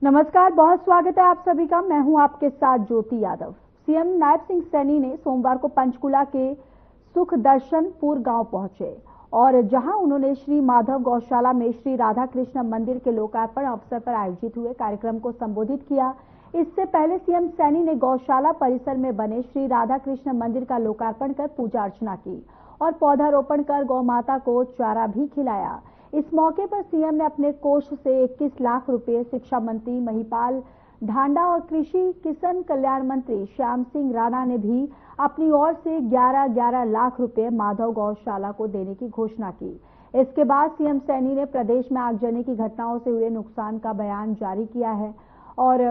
नमस्कार, बहुत स्वागत है आप सभी का। मैं हूं आपके साथ ज्योति यादव। सीएम नायब सिंह सैनी ने सोमवार को पंचकुला के सुख दर्शनपुर गांव पहुंचे और जहां उन्होंने श्री माधव गौशाला में श्री राधा कृष्ण मंदिर के लोकार्पण अवसर पर आयोजित हुए कार्यक्रम को संबोधित किया। इससे पहले सीएम सैनी ने गौशाला परिसर में बने श्री राधा कृष्ण मंदिर का लोकार्पण कर पूजा अर्चना की और पौधारोपण कर गौ माता को चारा भी खिलाया। इस मौके पर सीएम ने अपने कोष से 21 लाख रुपए शिक्षा मंत्री महिपाल ढांडा और कृषि किसान कल्याण मंत्री श्याम सिंह राणा ने भी अपनी ओर से 11 लाख रुपए माधव गौशाला को देने की घोषणा की। इसके बाद सीएम सैनी ने प्रदेश में आगजनी की घटनाओं से हुए नुकसान का बयान जारी किया है और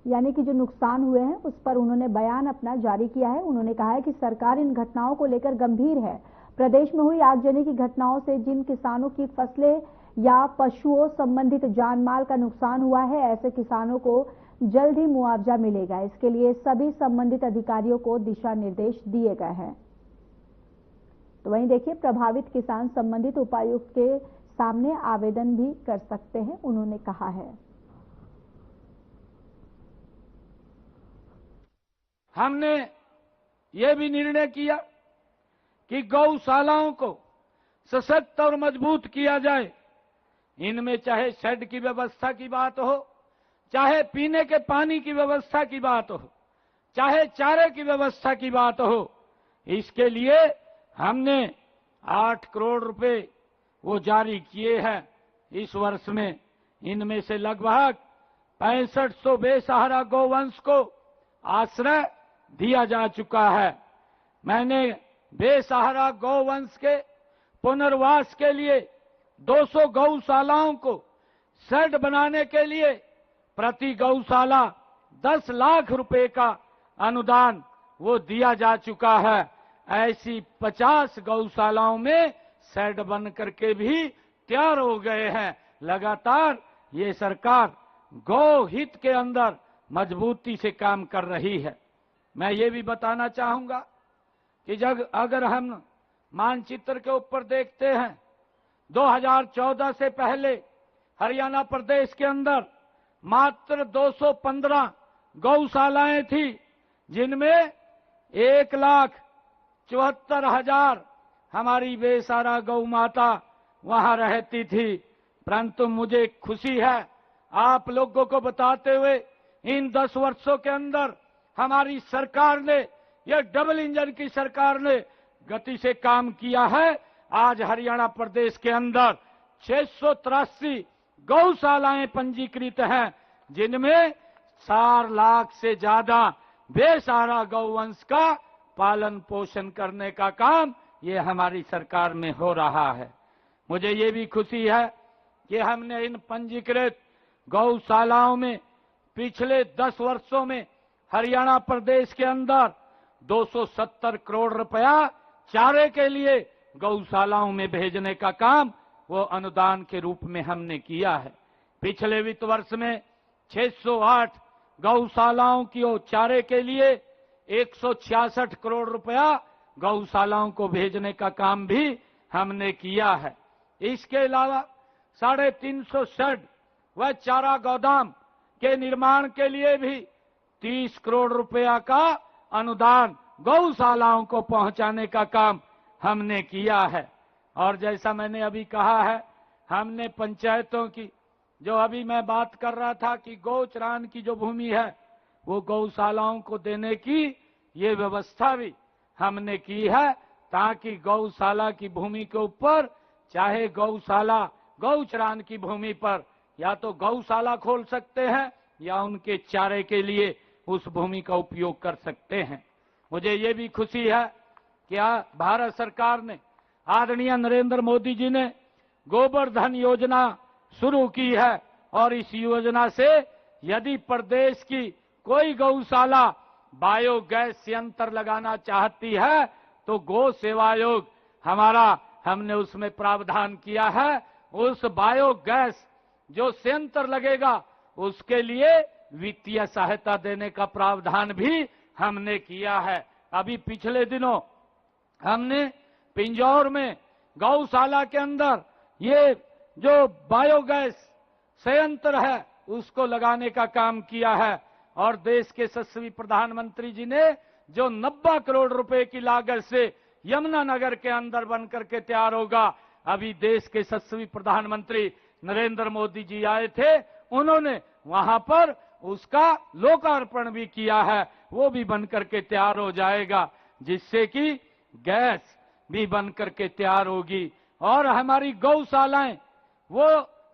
यानी कि जो नुकसान हुए हैं उस पर उन्होंने बयान अपना जारी किया है। उन्होंने कहा है कि सरकार इन घटनाओं को लेकर गंभीर है। प्रदेश में हुई आगजनी की घटनाओं से जिन किसानों की फसलें या पशुओं संबंधित जानमाल का नुकसान हुआ है, ऐसे किसानों को जल्द ही मुआवजा मिलेगा। इसके लिए सभी संबंधित अधिकारियों को दिशा निर्देश दिए गए हैं। तो वहीं देखिए, प्रभावित किसान संबंधित उपायुक्त के सामने आवेदन भी कर सकते हैं, उन्होंने कहा है। हमने ये भी निर्णय किया कि गौशालाओं को सशक्त और मजबूत किया जाए। इनमें चाहे शेड की व्यवस्था की बात हो, चाहे पीने के पानी की व्यवस्था की बात हो, चाहे चारे की व्यवस्था की बात हो, इसके लिए हमने 8 करोड़ रुपए वो जारी किए हैं इस वर्ष में। इनमें से लगभग 6500 बेसहारा गौवंश को आश्रय दिया जा चुका है। मैंने बेसहारा गौवंश के पुनर्वास के लिए 200 गौशालाओं को शेड बनाने के लिए प्रति गौशाला 10 लाख रुपए का अनुदान वो दिया जा चुका है। ऐसी 50 गौशालाओं में शेड बन करके भी तैयार हो गए हैं। लगातार ये सरकार गौ हित के अंदर मजबूती से काम कर रही है। मैं ये भी बताना चाहूंगा कि जब अगर हम मानचित्र के ऊपर देखते हैं, 2014 से पहले हरियाणा प्रदेश के अंदर मात्र 215 गौशालाएं थी, जिनमें 1,74,000 हमारी बेसहारा गौ माता वहां रहती थी। परंतु मुझे खुशी है आप लोगों को बताते हुए, इन 10 वर्षों के अंदर हमारी सरकार ने, यह डबल इंजन की सरकार ने गति से काम किया है। आज हरियाणा प्रदेश के अंदर 683 गौशालाएं पंजीकृत हैं, जिनमें 4 लाख से ज्यादा बेसहारा गौवंश का पालन पोषण करने का काम ये हमारी सरकार में हो रहा है। मुझे ये भी खुशी है कि हमने इन पंजीकृत गौशालाओं में पिछले 10 वर्षों में हरियाणा प्रदेश के अंदर 270 करोड़ रुपया चारे के लिए गौशालाओं में भेजने का काम वो अनुदान के रूप में हमने किया है। पिछले वित्त वर्ष में 608 गौशालाओं की चारे के लिए 166 करोड़ रुपया गौशालाओं को भेजने का काम भी हमने किया है। इसके अलावा 350 शेड व चारा गोदाम के निर्माण के लिए भी 30 करोड़ रुपया का अनुदान गौशालाओं को पहुंचाने का काम हमने किया है। और जैसा मैंने अभी कहा है, हमने पंचायतों की, जो अभी मैं बात कर रहा था कि गौचरान की जो भूमि है वो गौशालाओं को देने की ये व्यवस्था भी हमने की है, ताकि गौशाला की भूमि के ऊपर, चाहे गौशाला गौचरान की भूमि पर या तो गौशाला खोल सकते हैं या उनके चारे के लिए उस भूमि का उपयोग कर सकते हैं। मुझे ये भी खुशी है कि भारत सरकार ने, आदरणीय नरेंद्र मोदी जी ने गोवर्धन योजना शुरू की है और इस योजना से यदि प्रदेश की कोई गौशाला बायोगैस संयंत्र लगाना चाहती है तो गौ सेवा आयोग हमने उसमें प्रावधान किया है। उस बायोगैस जो संयंत्र लगेगा उसके लिए वित्तीय सहायता देने का प्रावधान भी हमने किया है। अभी पिछले दिनों हमने पिंजौर में गौशाला के अंदर ये जो बायोगैस संयंत्र है उसको लगाने का काम किया है। और देश के यशस्वी प्रधानमंत्री जी ने जो 90 करोड़ रुपए की लागत से यमुनानगर के अंदर बनकर के तैयार होगा, अभी देश के यशस्वी प्रधानमंत्री नरेंद्र मोदी जी आए थे, उन्होंने वहां पर उसका लोकार्पण भी किया है, वो भी बनकर के तैयार हो जाएगा, जिससे कि गैस भी बनकर के तैयार होगी। और हमारी गौशालाएं वो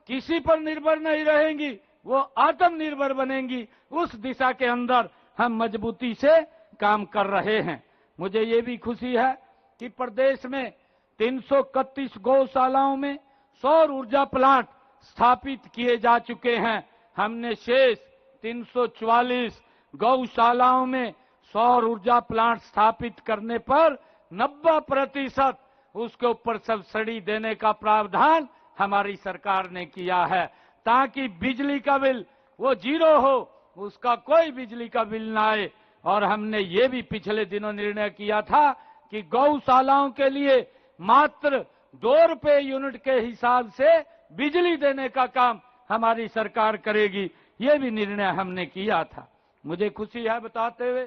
किसी पर निर्भर नहीं रहेंगी, वो आत्मनिर्भर बनेंगी। उस दिशा के अंदर हम मजबूती से काम कर रहे हैं। मुझे ये भी खुशी है कि प्रदेश में 331 गौशालाओं में सौर ऊर्जा प्लांट स्थापित किए जा चुके हैं। हमने शेष 344 गौशालाओं में सौर ऊर्जा प्लांट स्थापित करने पर 90% उसके ऊपर सब्सिडी देने का प्रावधान हमारी सरकार ने किया है, ताकि बिजली का बिल वो 0 हो, उसका कोई बिजली का बिल ना आए। और हमने ये भी पिछले दिनों निर्णय किया था कि गौशालाओं के लिए मात्र 2 रुपए यूनिट के हिसाब से बिजली देने का काम हमारी सरकार करेगी, ये भी निर्णय हमने किया था। मुझे खुशी है बताते हुए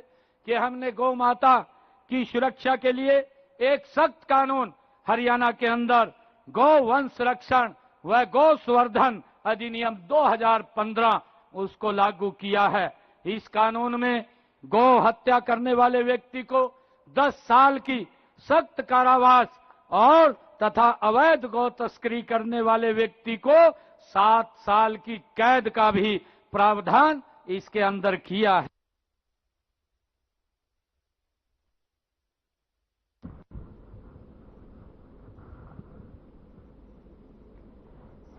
कि हमने गौ माता की सुरक्षा के लिए एक सख्त कानून हरियाणा के अंदर गौ वंश संरक्षण व गौ संवर्धन अधिनियम 2015 उसको लागू किया है। इस कानून में गौ हत्या करने वाले व्यक्ति को 10 साल की सख्त कारावास और तथा अवैध गौ तस्करी करने वाले व्यक्ति को 7 साल की कैद का भी प्रावधान इसके अंदर किया है।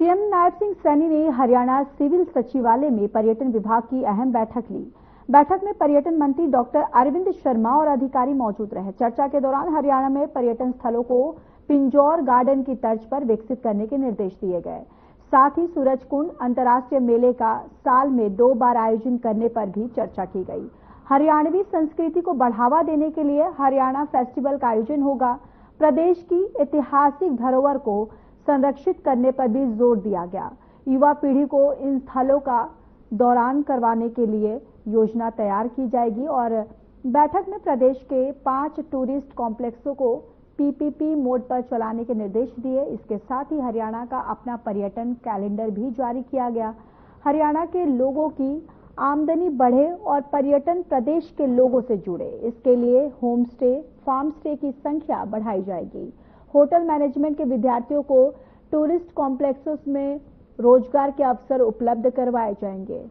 सीएम नायब सिंह सैनी ने हरियाणा सिविल सचिवालय में पर्यटन विभाग की अहम बैठक ली। बैठक में पर्यटन मंत्री डॉक्टर अरविंद शर्मा और अधिकारी मौजूद रहे। चर्चा के दौरान हरियाणा में पर्यटन स्थलों को पिंजौर गार्डन की तर्ज पर विकसित करने के निर्देश दिए गए। साथ ही सूरजकुंड अंतर्राष्ट्रीय मेले का साल में 2 बार आयोजन करने पर भी चर्चा की गई। हरियाणवी संस्कृति को बढ़ावा देने के लिए हरियाणा फेस्टिवल का आयोजन होगा। प्रदेश की ऐतिहासिक धरोहर को संरक्षित करने पर भी जोर दिया गया। युवा पीढ़ी को इन स्थलों का दौरान करवाने के लिए योजना तैयार की जाएगी। और बैठक में प्रदेश के 5 टूरिस्ट कॉम्प्लेक्सों को पीपीपी मोड पर चलाने के निर्देश दिए। इसके साथ ही हरियाणा का अपना पर्यटन कैलेंडर भी जारी किया गया। हरियाणा के लोगों की आमदनी बढ़े और पर्यटन प्रदेश के लोगों से जुड़े, इसके लिए होम स्टे, फार्म स्टे की संख्या बढ़ाई जाएगी। होटल मैनेजमेंट के विद्यार्थियों को टूरिस्ट कॉम्प्लेक्सों में रोजगार के अवसर उपलब्ध करवाए जाएंगे।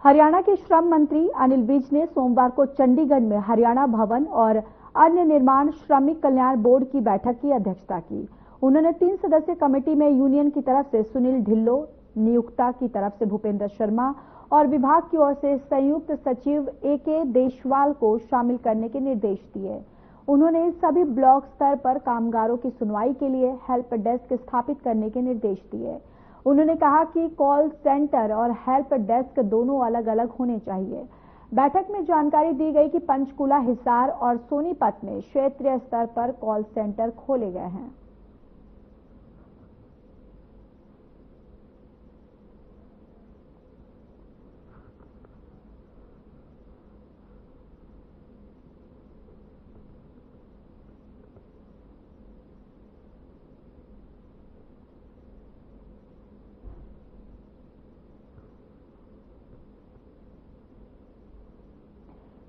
हरियाणा के श्रम मंत्री अनिल विज ने सोमवार को चंडीगढ़ में हरियाणा भवन और अन्य निर्माण श्रमिक कल्याण बोर्ड की बैठक की अध्यक्षता की। उन्होंने 3 सदस्यीय कमेटी में यूनियन की तरफ से सुनील ढिल्लो, नियुक्ता की तरफ से भूपेंद्र शर्मा और विभाग की ओर से संयुक्त सचिव AK देशवाल को शामिल करने के निर्देश दिए। उन्होंने सभी ब्लॉक स्तर पर कामगारों की सुनवाई के लिए हेल्प डेस्क स्थापित करने के निर्देश दिए। उन्होंने कहा कि कॉल सेंटर और हेल्प डेस्क दोनों अलग अलग होने चाहिए। बैठक में जानकारी दी गई कि पंचकुला, हिसार और सोनीपत में क्षेत्रीय स्तर पर कॉल सेंटर खोले गए हैं।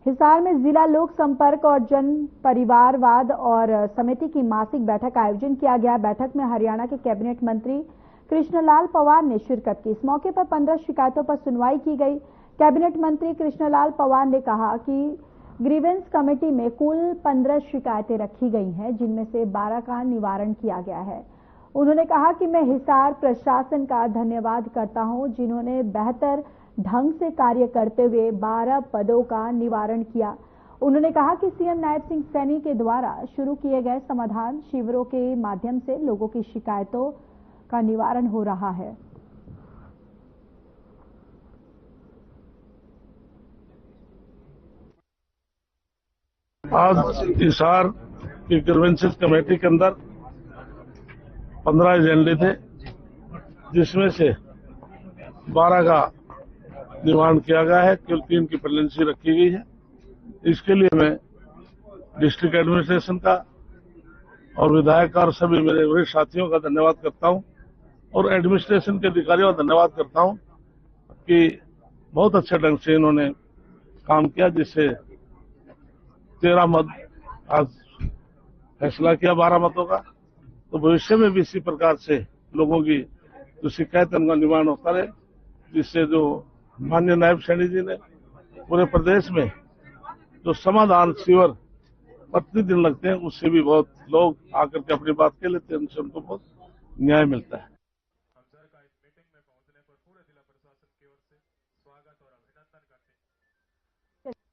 हिसार में जिला लोक संपर्क और जन परिवारवाद और समिति की मासिक बैठक का आयोजन किया गया। बैठक में हरियाणा के कैबिनेट मंत्री कृष्णलाल पंवार ने शिरकत की। इस मौके पर 15 शिकायतों पर सुनवाई की गई। कैबिनेट मंत्री कृष्णलाल पंवार ने कहा कि ग्रीवेंस कमेटी में कुल 15 शिकायतें रखी गई हैं, जिनमें से 12 का निवारण किया गया है। उन्होंने कहा कि मैं हिसार प्रशासन का धन्यवाद करता हूं, जिन्होंने बेहतर ढंग से कार्य करते हुए 12 पदों का निवारण किया। उन्होंने कहा कि सीएम नायब सिंह सैनी के द्वारा शुरू किए गए समाधान शिविरों के माध्यम से लोगों की शिकायतों का निवारण हो रहा है। आज हिसार की ग्रीवेंसेस कमेटी के अंदर 15 एजेंडे थे, जिसमें से 12 का निर्माण किया गया है, केवल 3 की प्रेगनेंसी रखी गई है। इसके लिए मैं डिस्ट्रिक्ट एडमिनिस्ट्रेशन का और विधायक का और सभी मेरे वरिष्ठ साथियों का धन्यवाद करता हूं और एडमिनिस्ट्रेशन के अधिकारियों का धन्यवाद करता हूं कि बहुत अच्छे ढंग से इन्होंने काम किया, जिससे 13 मत आज फैसला किया 12 मतों का। तो भविष्य में भी इसी प्रकार से लोगों की जो शिकायत उनका निवारण होता रहे, जिससे जो माननीय नायब सैनी जी ने पूरे प्रदेश में जो समाधान शिविर प्रतिदिन लगते हैं, उससे भी बहुत लोग आकर के अपनी बात कह लेते हैं, उनसे उनको बहुत न्याय मिलता है।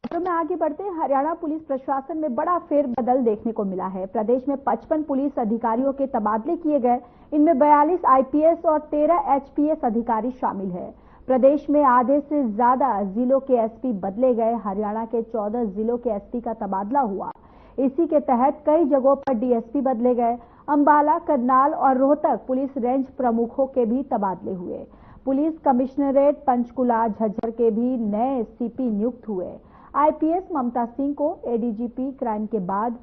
तो में आगे बढ़ते हैं, हरियाणा पुलिस प्रशासन में बड़ा फेरबदल देखने को मिला है। प्रदेश में 55 पुलिस अधिकारियों के तबादले किए गए। इनमें 42 आईपीएस और 13 एचपीएस अधिकारी शामिल है। प्रदेश में आधे से ज्यादा जिलों के एसपी बदले गए। हरियाणा के 14 जिलों के एसपी का तबादला हुआ। इसी के तहत कई जगहों पर डीएसपी बदले गए। अंबाला, करनाल और रोहतक पुलिस रेंज प्रमुखों के भी तबादले हुए। पुलिस कमिश्नरेट पंचकुला, झज्जर के भी नए सीपी नियुक्त हुए। आईपीएस ममता सिंह को एडीजीपी क्राइम के बाद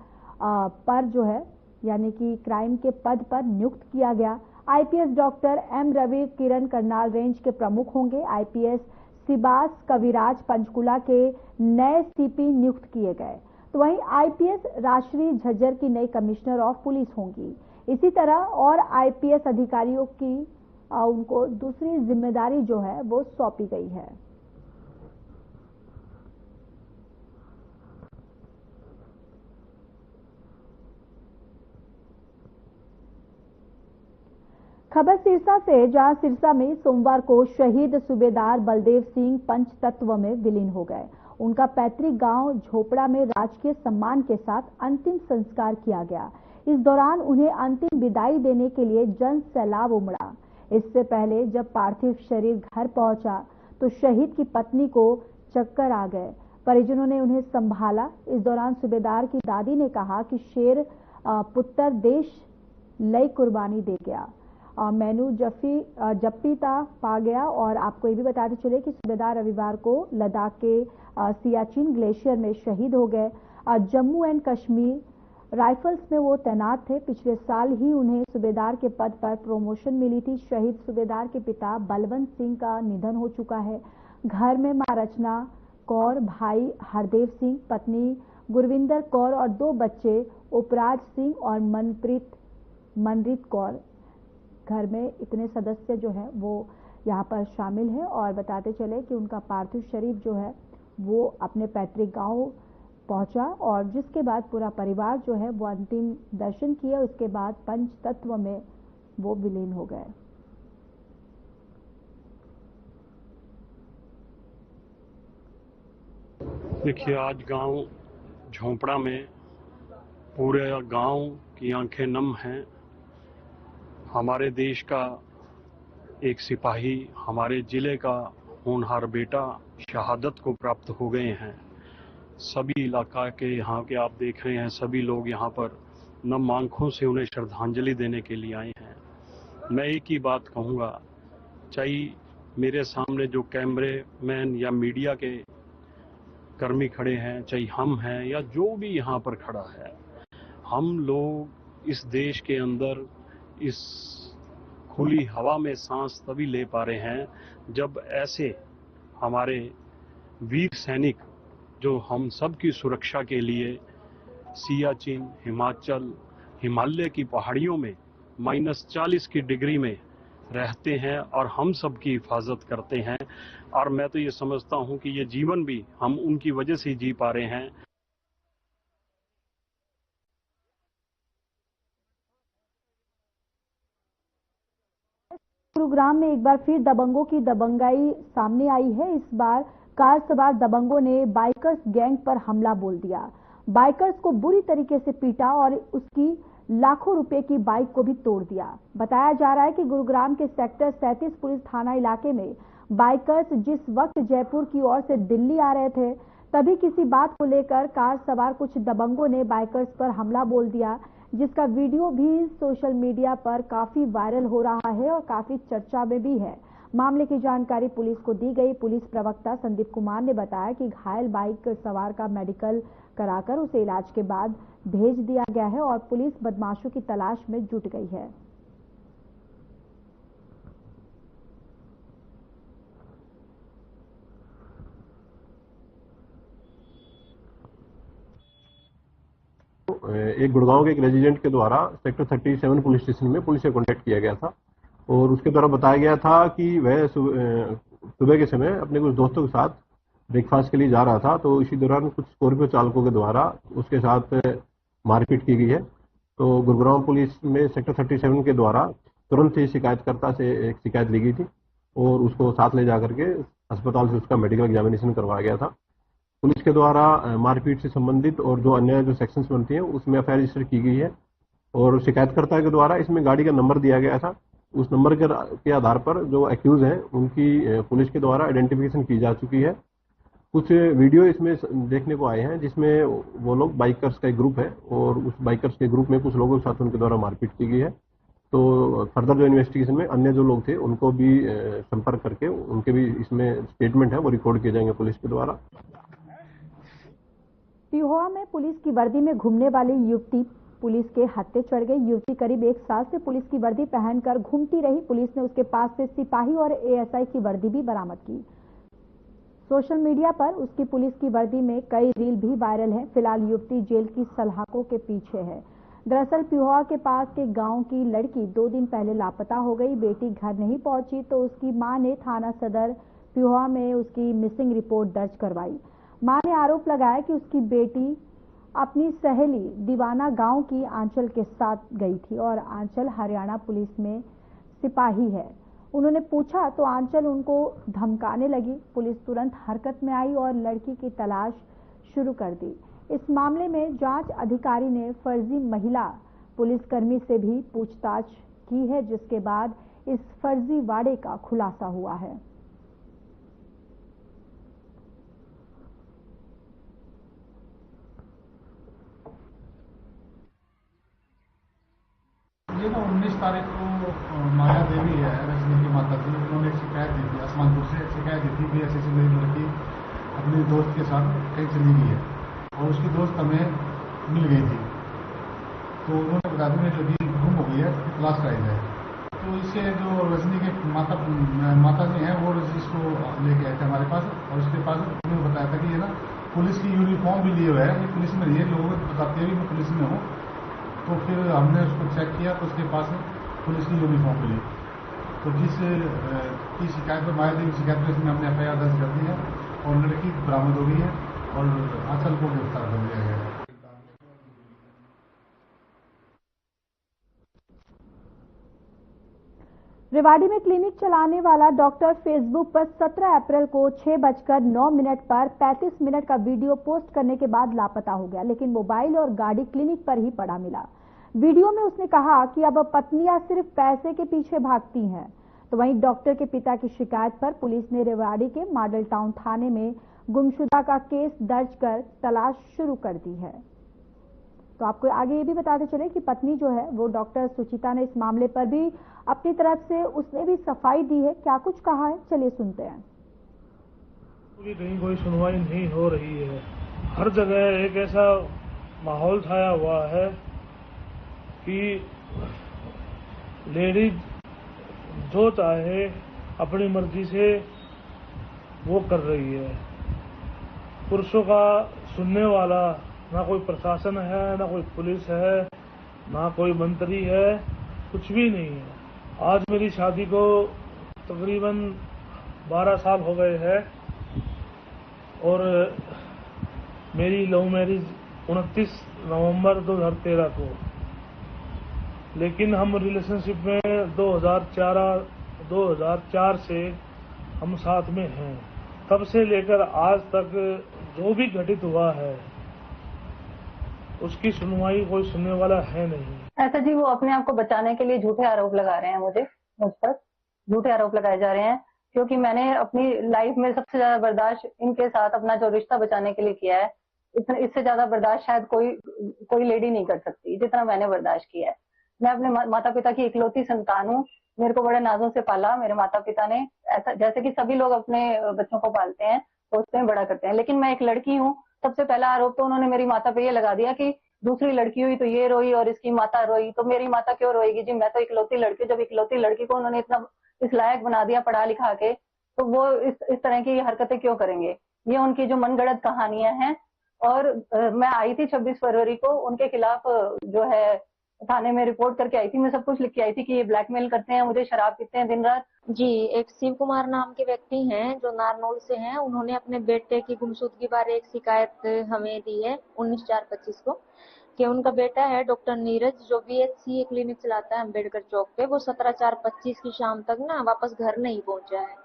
पर जो है यानी कि क्राइम के पद पर नियुक्त किया गया। आईपीएस डॉक्टर एम रवि किरण करनाल रेंज के प्रमुख होंगे। आईपीएस सिबास कविराज पंचकुला के नए सीपी नियुक्त किए गए। तो वहीं आईपीएस राश्री झज्जर की नई कमिश्नर ऑफ पुलिस होंगी। इसी तरह और आईपीएस अधिकारियों की उनको दूसरी जिम्मेदारी जो है वो सौंपी गई है। खबर सिरसा से, जहां सिरसा में सोमवार को शहीद सूबेदार बलदेव सिंह पंचतत्व में विलीन हो गए। उनका पैतृक गांव झोपड़ा में राजकीय सम्मान के साथ अंतिम संस्कार किया गया। इस दौरान उन्हें अंतिम विदाई देने के लिए जन सैलाब उमड़ा। इससे पहले जब पार्थिव शरीर घर पहुंचा तो शहीद की पत्नी को चक्कर आ गए। परिजनों ने उन्हें संभाला। इस दौरान सूबेदार की दादी ने कहा कि शेर पुत्र देश लई कुर्बानी दे गया, मैनू जप्पीता पा गया। और आपको ये भी बताते चले कि सूबेदार रविवार को लद्दाख के सियाचिन ग्लेशियर में शहीद हो गए। जम्मू एंड कश्मीर राइफल्स में वो तैनात थे। पिछले साल ही उन्हें सूबेदार के पद पर प्रमोशन मिली थी। शहीद सूबेदार के पिता बलवंत सिंह का निधन हो चुका है। घर में मां रचना कौर, भाई हरदेव सिंह, पत्नी गुरविंदर कौर और 2 बच्चे उपराज सिंह और मनरीत कौर। घर में इतने सदस्य जो है वो यहाँ पर शामिल है। और बताते चले कि उनका पार्थिव शरीर जो है वो अपने पैतृक गांव पहुंचा और जिसके बाद पूरा परिवार जो है वो अंतिम दर्शन किए। उसके बाद पंचतत्व में वो विलीन हो गए। देखिए, आज गांव झोपड़ा में पूरे गांव की आंखें नम हैं। हमारे देश का एक सिपाही, हमारे जिले का होनहार बेटा शहादत को प्राप्त हो गए हैं। सभी इलाका के यहाँ के आप देख रहे हैं, सभी लोग यहाँ पर नम आंखों से उन्हें श्रद्धांजलि देने के लिए आए हैं। मैं एक ही बात कहूँगा, चाहे मेरे सामने जो कैमरे मैन या मीडिया के कर्मी खड़े हैं, चाहे हम हैं या जो भी यहाँ पर खड़ा है, हम लोग इस देश के अंदर इस खुली हवा में सांस तभी ले पा रहे हैं जब ऐसे हमारे वीर सैनिक जो हम सब की सुरक्षा के लिए सियाचिन, हिमालय की पहाड़ियों में -40 की डिग्री में रहते हैं और हम सब की हिफाजत करते हैं। और मैं तो ये समझता हूं कि ये जीवन भी हम उनकी वजह से जी पा रहे हैं। गुरुग्राम में एक बार फिर दबंगों की दबंगाई सामने आई है। इस बार कार सवार दबंगों ने बाइकर्स गैंग पर हमला बोल दिया। बाइकर्स को बुरी तरीके से पीटा और उसकी लाखों रुपए की बाइक को भी तोड़ दिया। बताया जा रहा है कि गुरुग्राम के सेक्टर 37 पुलिस थाना इलाके में बाइकर्स जिस वक्त जयपुर की ओर से दिल्ली आ रहे थे, तभी किसी बात को लेकर कार सवार कुछ दबंगों ने बाइकर्स पर हमला बोल दिया, जिसका वीडियो भी सोशल मीडिया पर काफी वायरल हो रहा है और काफी चर्चा में भी है। मामले की जानकारी पुलिस को दी गई। पुलिस प्रवक्ता संदीप कुमार ने बताया कि घायल बाइक सवार का मेडिकल कराकर उसे इलाज के बाद भेज दिया गया है और पुलिस बदमाशों की तलाश में जुट गई है। एक गुड़गांव के एक रेजिडेंट के द्वारा सेक्टर 37 पुलिस स्टेशन में पुलिस से कांटेक्ट किया गया था और उसके द्वारा बताया गया था कि वह सुबह के समय अपने कुछ दोस्तों के साथ ब्रेकफास्ट के लिए जा रहा था, तो इसी दौरान कुछ स्कॉर्पियो चालकों के द्वारा उसके साथ मारपीट की गई है। तो गुड़गांव पुलिस में सेक्टर 37 के द्वारा तुरंत ही शिकायतकर्ता से एक शिकायत ली गई थी और उसको साथ ले जाकर के अस्पताल से उसका मेडिकल एग्जामिनेशन करवाया गया था। पुलिस के द्वारा मारपीट से संबंधित और जो अन्य जो सेक्शंस बनती हैं उसमें एफआईआर रजिस्टर की गई है और शिकायतकर्ता के द्वारा इसमें गाड़ी का नंबर दिया गया था। उस नंबर के आधार पर जो एक्यूज हैं उनकी पुलिस के द्वारा आइडेंटिफिकेशन की जा चुकी है। कुछ वीडियो इसमें देखने को आए हैं जिसमें वो लोग बाइकर्स का एक ग्रुप है और उस बाइकर्स के ग्रुप में कुछ लोगों के साथ उनके द्वारा मारपीट की गई है। तो फर्दर जो इन्वेस्टिगेशन में अन्य जो लोग थे उनको भी संपर्क करके उनके भी इसमें स्टेटमेंट है वो रिकॉर्ड किए जाएंगे पुलिस के द्वारा। पिहोवा में पुलिस की वर्दी में घूमने वाली युवती पुलिस के हत्थे चढ़ गई। युवती करीब 1 साल से पुलिस की वर्दी पहनकर घूमती रही। पुलिस ने उसके पास से सिपाही और एएसआई की वर्दी भी बरामद की। सोशल मीडिया पर उसकी पुलिस की वर्दी में कई रील भी वायरल हैं। फिलहाल युवती जेल की सलाखों के पीछे है। दरअसल पिहोवा के पास के गांव की लड़की 2 दिन पहले लापता हो गई। बेटी घर नहीं पहुंची तो उसकी मां ने थाना सदर पिहोवा में उसकी मिसिंग रिपोर्ट दर्ज करवाई। मां ने आरोप लगाया कि उसकी बेटी अपनी सहेली दीवाना गांव की आंचल के साथ गई थी और आंचल हरियाणा पुलिस में सिपाही है। उन्होंने पूछा तो आंचल उनको धमकाने लगी। पुलिस तुरंत हरकत में आई और लड़की की तलाश शुरू कर दी। इस मामले में जांच अधिकारी ने फर्जी महिला पुलिसकर्मी से भी पूछताछ की है, जिसके बाद इस फर्जी वाड़े का खुलासा हुआ है। ये ना 19 तारीख को माया देवी है रजनी की माता जी, उन्होंने एक शिकायत दी थी, आसमानपुर से शिकायत दी थी कि ऐसी मेरी लड़की अपने दोस्त के साथ कहीं चली गई है और उसकी दोस्त हमें मिल गई थी। तो उन्होंने बता दी मेरी लड़की गुम हो गई है, तलाश कराई जाए। तो इससे जो रजनी के माता जी हैं वो इसको लेके आए थे हमारे पास और उसके पास उन्होंने बताया था कि ये ना पुलिस की यूनिफॉर्म भी लिए हुए है, ये पुलिस में रही है, लोगों को बताते हैं भी मैं पुलिस में हूँ। तो फिर हमने उसको चेक किया तो उसके पास पुलिस की यूनिफॉर्म मिली। तो जिस की शिकायत पर माया देवी शिकायत पर इसमें हमने एफआईआर दर्ज कर दी है और लड़की बरामद हो गई है और आंचल को गिरफ्तार कर लिया गया है। रेवाड़ी में क्लिनिक चलाने वाला डॉक्टर फेसबुक पर 17 अप्रैल को 6:09 पर 35 मिनट का वीडियो पोस्ट करने के बाद लापता हो गया, लेकिन मोबाइल और गाड़ी क्लिनिक पर ही पड़ा मिला। वीडियो में उसने कहा कि अब पत्नियां सिर्फ पैसे के पीछे भागती हैं। तो वहीं डॉक्टर के पिता की शिकायत पर पुलिस ने रेवाड़ी के मॉडल टाउन थाने में गुमशुदा का केस दर्ज कर तलाश शुरू कर दी है। तो आपको आगे ये भी बताते चले कि पत्नी जो है वो डॉक्टर सुचिता ने इस मामले पर भी अपनी तरफ से उसने भी सफाई दी है। क्या कुछ कहा है, चलिए सुनते हैं। कहीं कोई सुनवाई नहीं हो रही है। हर जगह एक ऐसा माहौल छाया हुआ है कि लेडीज जो चाहे अपनी मर्जी से वो कर रही है। पुरुषों का सुनने वाला ना कोई प्रशासन है, ना कोई पुलिस है, ना कोई मंत्री है, कुछ भी नहीं है। आज मेरी शादी को तकरीबन 12 साल हो गए हैं और मेरी लव मैरिज 29 नवंबर 2013 को, लेकिन हम रिलेशनशिप में 2004 से हम साथ में हैं। तब से लेकर आज तक जो भी घटित हुआ है उसकी सुनवाई कोई सुनने वाला है नहीं। ऐसा जी, वो अपने आप को बचाने के लिए झूठे आरोप लगा रहे हैं, मुझ पर झूठे आरोप लगाए जा रहे हैं। क्योंकि मैंने अपनी लाइफ में सबसे ज्यादा बर्दाश्त इनके साथ अपना जो रिश्ता बचाने के लिए किया है, इससे ज्यादा बर्दाश्त शायद कोई लेडी नहीं कर सकती जितना मैंने बर्दाश्त किया है। मैं अपने माता पिता की इकलौती संतान हूँ। मेरे को बड़े नाजों से पाला मेरे माता पिता ने, ऐसा जैसे कि सभी लोग अपने बच्चों को पालते हैं, पोसते हैं, बड़ा करते हैं। लेकिन मैं एक लड़की हूँ। सबसे पहला आरोप तो उन्होंने मेरी माता पे ये लगा दिया कि दूसरी लड़की हुई तो ये रोई और इसकी माता रोई, तो मेरी माता क्यों रोएगी जी, मैं तो इकलौती लड़की। जब इकलौती लड़की को उन्होंने इतना इस लायक बना दिया पढ़ा लिखा के, तो वो इस तरह की हरकतें क्यों करेंगे? ये उनकी जो मनगढ़ंत कहानियां हैं। और मैं आई थी 26 फरवरी को उनके खिलाफ जो है थाने में रिपोर्ट करके आई थी। मैं सब कुछ लिख के आई थी कि ये ब्लैकमेल करते हैं मुझे, शराब पीते हैं दिन रात। जी, एक शिव कुमार नाम के व्यक्ति हैं जो नारनौल से हैं। उन्होंने अपने बेटे की गुमशुदगी बारे एक शिकायत हमें दी है 19/4/25 को, कि उनका बेटा है डॉक्टर नीरज जो BHC क्लिनिक चलाता है अम्बेडकर चौक पे, वो 17/4/25 की शाम तक ना वापस घर नहीं पहुंचा है।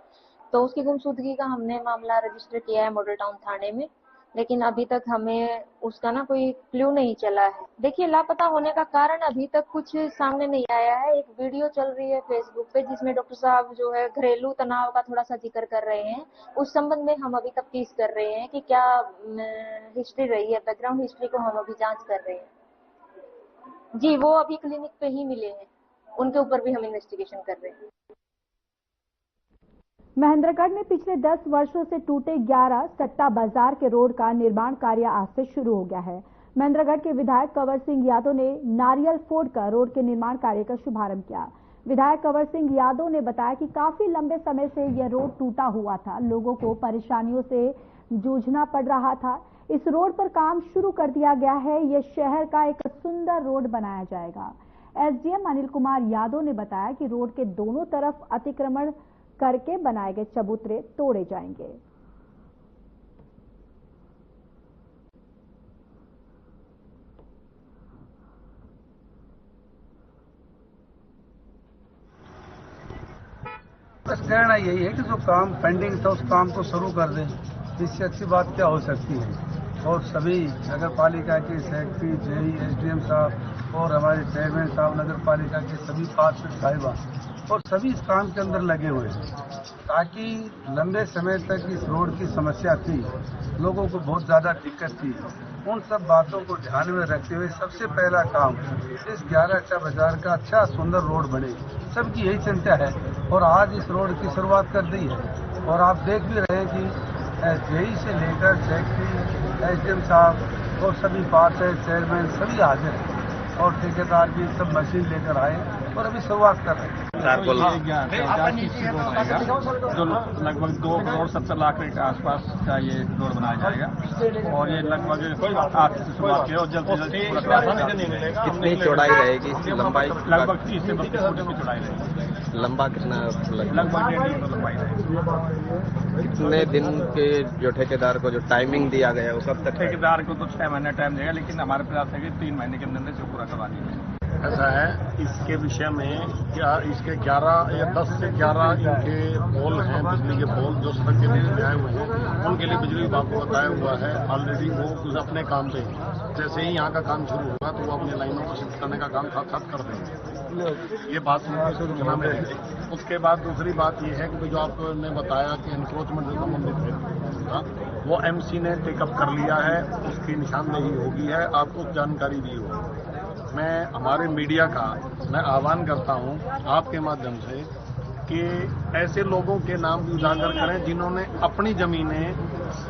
तो उसकी गुमशुदगी का हमने मामला रजिस्टर किया है मॉडल टाउन थाने में, लेकिन अभी तक हमें उसका ना कोई क्लू नहीं चला है। देखिए, लापता होने का कारण अभी तक कुछ सामने नहीं आया है। एक वीडियो चल रही है फेसबुक पे जिसमें डॉक्टर साहब जो है घरेलू तनाव का थोड़ा सा जिक्र कर रहे हैं। उस संबंध में हम अभी तफ्तीश कर रहे हैं कि क्या हिस्ट्री रही है, बैकग्राउंड हिस्ट्री को हम अभी जांच कर रहे हैं। जी, वो अभी क्लिनिक पे ही मिले हैं, उनके ऊपर भी हम इन्वेस्टिगेशन कर रहे हैं। महेंद्रगढ़ में पिछले 10 वर्षों से टूटे 11 सट्टा बाजार के रोड का निर्माण कार्य आज से शुरू हो गया है। महेंद्रगढ़ के विधायक कंवर सिंह यादव ने नारियल फोड़कर रोड के निर्माण कार्य का शुभारंभ किया। विधायक कंवर सिंह यादव ने बताया कि काफी लंबे समय से यह रोड टूटा हुआ था, लोगों को परेशानियों से जूझना पड़ रहा था। इस रोड पर काम शुरू कर दिया गया है। यह शहर का एक सुंदर रोड बनाया जाएगा। SDM अनिल कुमार यादव ने बताया कि रोड के दोनों तरफ अतिक्रमण करके बनाए गए चबूतरे तोड़े जाएंगे। बस कहना यही है कि जो काम पेंडिंग था उस काम को शुरू कर दें। इससे अच्छी बात क्या हो सकती है। और सभी नगर पालिका के सेक्रेटरी, जेई, SDM साहब और हमारे चेयरमैन साहब, नगर पालिका के सभी पार्षद साहिबान और सभी इस काम के अंदर लगे हुए हैं, ताकि लंबे समय तक इस रोड की समस्या थी, लोगों को बहुत ज़्यादा दिक्कत थी। उन सब बातों को ध्यान में रखते हुए सबसे पहला काम इस 11 बाजार का अच्छा सुंदर रोड बने, सबकी यही चिंता है। और आज इस रोड की शुरुआत कर दी है। और आप देख भी रहे हैं कि जेई से लेकर सेक्रेटरी, SDM साहब और सभी पार्षद, चेयरमैन सभी हाजिर हैं और ठेकेदार भी सब मशीन लेकर आए और अभी शुरुआत कर रहे हैं। जो लगभग 2 करोड़ 70 लाख के आसपास का ये रोड बनाया जाएगा और ये लगभग आज से शुरुआत की और जल्द से जल्द पूरा करा देगा। कितनी चौड़ाई रहेगी इसकी? लंबाई लगभग 30 से 32 फुट की चौड़ाई रहेगी। लंबा कितना? लगभग 1.5 मीटर लंबाई रहेगी। कितने दिन के जो ठेकेदार को जो टाइमिंग दिया गया है वो कब तक? ठेकेदार को तो 6 महीने टाइम देगा, लेकिन हमारे प्रयास है कि 3 महीने के अंदर से पूरा करवा दिया जाए। ऐसा है, इसके विषय में क्या इसके 11 या 10 से 11 इनके पोल हैं, बिजली के पोल जो सड़क के बीच में आए हुए हैं, उनके लिए बिजली विभाग को बताया हुआ है। ऑलरेडी वो कुछ अपने काम पे, जैसे ही यहाँ का काम शुरू होगा तो वो अपनी लाइनों को शिफ्ट करने का काम साथ कर देंगे। ये बात सूचना में है। उसके बाद दूसरी बात ये है कि जो आपने बताया कि एनक्रोचमेंट से संबंधित है, वो MC ने टेकअप कर लिया है, उसकी निशानदेही होगी है, आपको जानकारी दी होगी। मैं हमारे मीडिया का मैं आह्वान करता हूं आपके माध्यम से कि ऐसे लोगों के नाम भी उजागर करें जिन्होंने अपनी जमीनें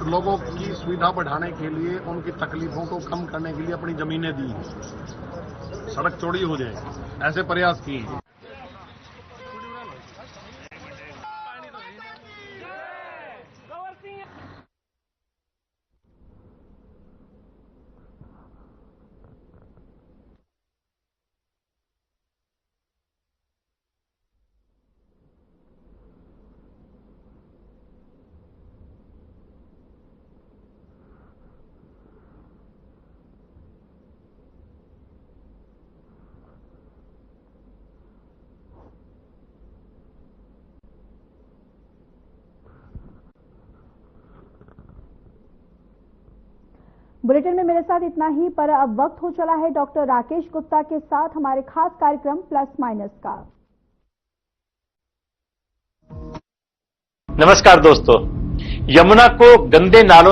लोगों की सुविधा बढ़ाने के लिए, उनकी तकलीफों को कम करने के लिए अपनी जमीनें दी, सड़क चौड़ी हो जाए, ऐसे प्रयास किए। बुलेटिन में मेरे साथ इतना ही, पर अब वक्त हो चला है डॉक्टर राकेश गुप्ता के साथ हमारे खास कार्यक्रम प्लस माइनस का। नमस्कार दोस्तों, यमुना को गंदे नालों